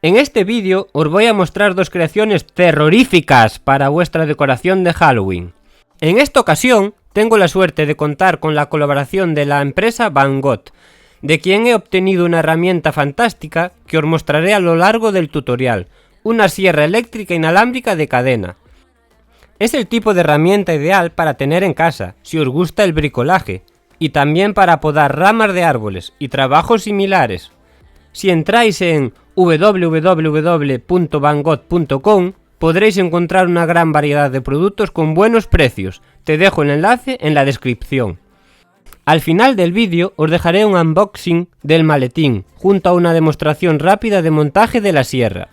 En este vídeo os voy a mostrar dos creaciones terroríficas para vuestra decoración de Halloween. En esta ocasión tengo la suerte de contar con la colaboración de la empresa Van Gogh, de quien he obtenido una herramienta fantástica que os mostraré a lo largo del tutorial, una sierra eléctrica inalámbrica de cadena. Es el tipo de herramienta ideal para tener en casa, si os gusta el bricolaje, y también para podar ramas de árboles y trabajos similares. Si entráis en www.vangogh.com podréis encontrar una gran variedad de productos con buenos precios. Te dejo el enlace en la descripción. Al final del vídeo os dejaré un unboxing del maletín, junto a una demostración rápida de montaje de la sierra.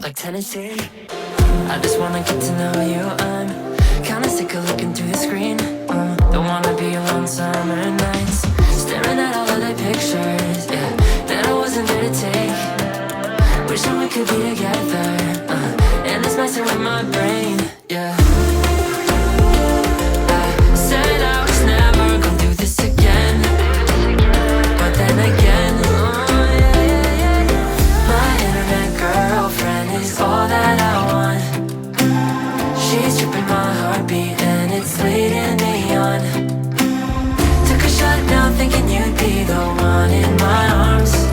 Like Tennessee, I just wanna get to know you. I'm kinda sick of looking through the screen. Don't wanna be alone summer nights, staring at all of the pictures, yeah, that I wasn't there to take. Wishing we could be together, and it's messing with my brain, yeah. I said I was never gonna do this again, but then again, my internet girlfriend is all that I want. She's tripping my heartbeat and it's leading me on. Took a shot now thinking you'd be the one in my arms,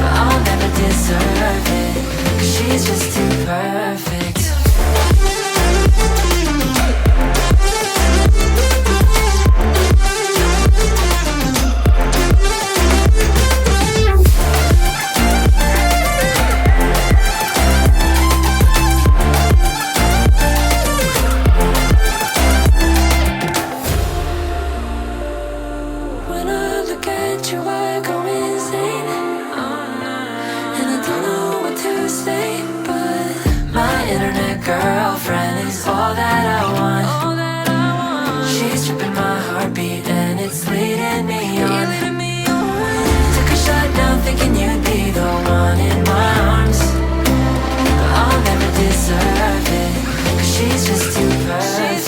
but I'll never deserve it, 'cause she's just too perfect. Girlfriend is all that I want. She's tripping my heartbeat and it's leading me on. Took a shot now thinking you'd be the one in my arms, but I'll never deserve it, 'cause she's just too perfect.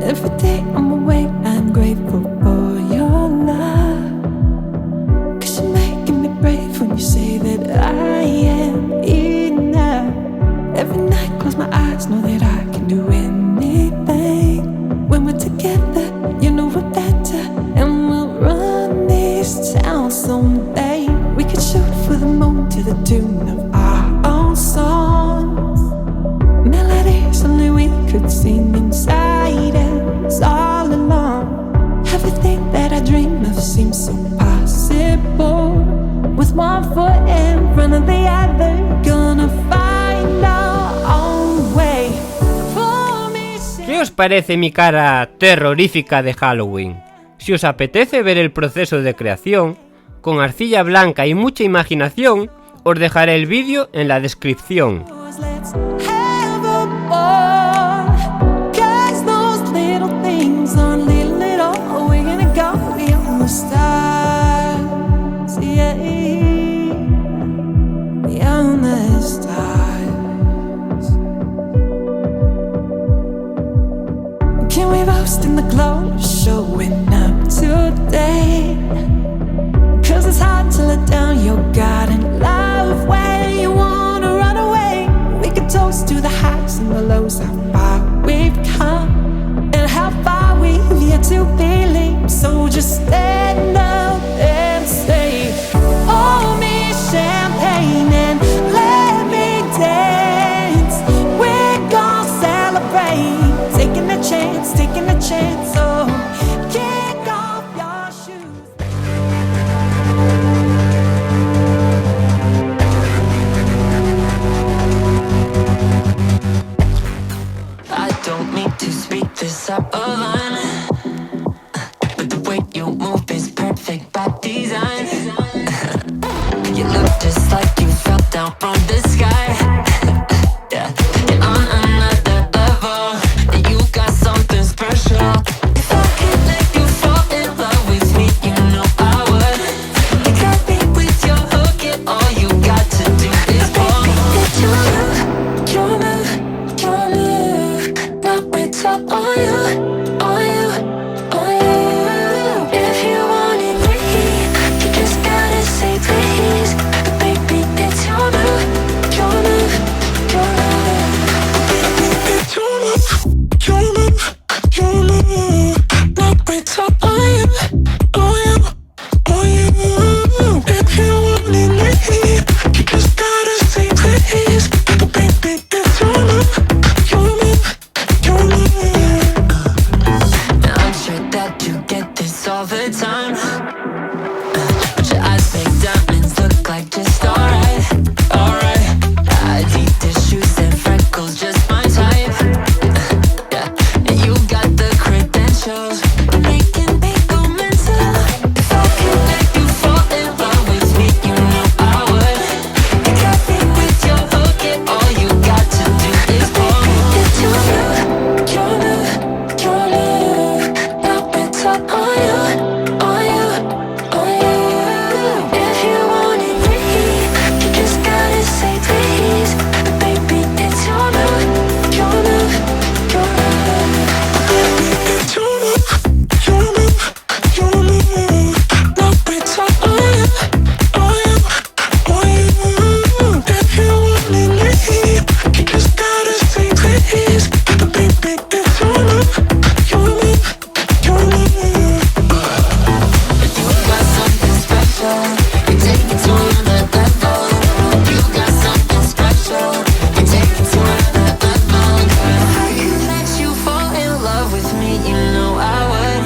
Every day I'm awake, I'm grateful for your love, 'cause you're making me brave when you say that I am enough. Every night close my eyes, know that I can do anything. When we're together, you know we're better, and we'll run this town someday. We could shoot for the moon to the tune of our own songs, melodies only we could sing inside us all along. Everything that I dream of seems so possible. With one foot in front of the other, gonna find our own way. ¿Qué os parece mi cara terrorífica de Halloween? Si os apetece ver el proceso de creación, con arcilla blanca y mucha imaginación, os dejaré el vídeo en la descripción. Stars, yeah, beyond the stars. Can we roast in the glow, showing up today? 'Cause it's hard to let down your garden love when you wanna run away. We could toast to the highs and the lows, how far we've come and how far we've yet to believe. So just stand up and say, oh, me champagne and let me dance. We're gonna celebrate. top of line. But the way you move is perfect by design. You look just like you fell down from the sky. Yeah, you're on another level. You got something special. If I could let you fall in love with me, you know I would. You got me with your hook, and all you got to do is pull. It's your move, your move, your move. Now it's all on you, on you, on you. If you wanted me, you just gotta say please. Baby, it's your move, your move, your move. It's your move, your move, your move. Now it's all on you, on you, on you. If you wanted me, you just gotta say please. Baby, it's your move, your move, your move. Now I'm sure that you get this all the time. But your eyes make diamonds look like just alright, alright. Adidas shoes and freckles, just my type. Yeah, and you got the credentials, making me go mental. If I could let you fall in love with me, you know I would. You got me with your hook, and all you got to do is pull. It's your move, your move, your move. Now it's all on you, on you, on you. If you wanted me, you just gotta say please. Baby, it's your move, your move, your move. It's your move, your move, your move. Now it's all on you, on you, on you. If you wanted me, you just gotta say please. Baby, it's your move, your move, your move. You got something special. You take it to another level. You got something special. You take it to another level. If I could let you fall in love with me, you know I would.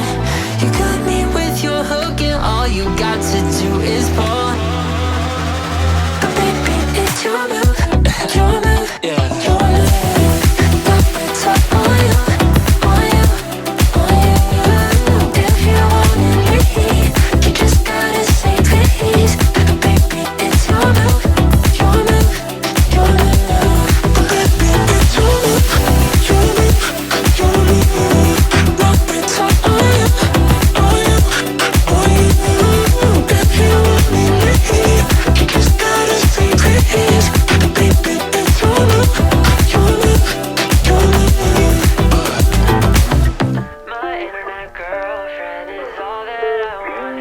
You got me with your hook, and all you got to do is pull. Baby, it's your move, your move, your move. Now it's all on you, on you, on you. If you wanted me, you just gotta say please. Baby, it's your move, your move, your move. Baby, it's your move, your move, your move. Now it's all on you, on you, on you. If you wanted me, you just gotta say please. Baby, it's your move, your move, your move. My internet girlfriend is all that I want.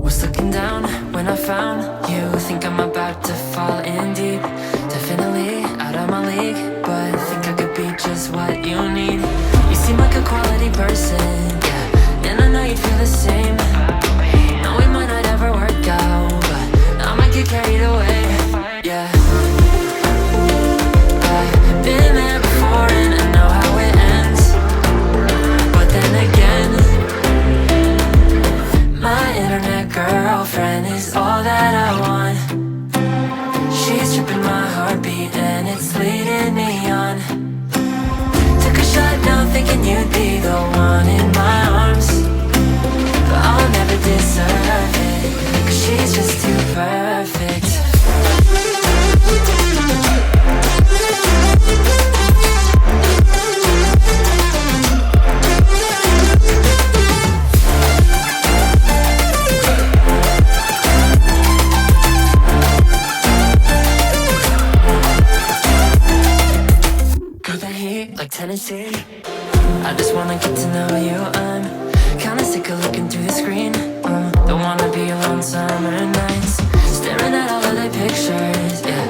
Was looking down when I found you. Think I'm about to fall in deep. Definitely out of my league, but think I could be just what you need. You seem like a quality person, yeah, and I know you'd feel the same. No, we might not ever work out, but I might get carried away, yeah. I've been there before and I know how it ends. But then again, my internet girlfriend is all that I want. She's tripping my heartbeat and it's leading me on. Took a shot now thinking you'd be the one in my arms. But I'll never deserve it, 'cause she's just too perfect. Got that heat like Tennessee. I just wanna get to know you. I'm kinda sick of looking through the screen. Don't wanna be alone summer nights, staring at all of the pictures, yeah.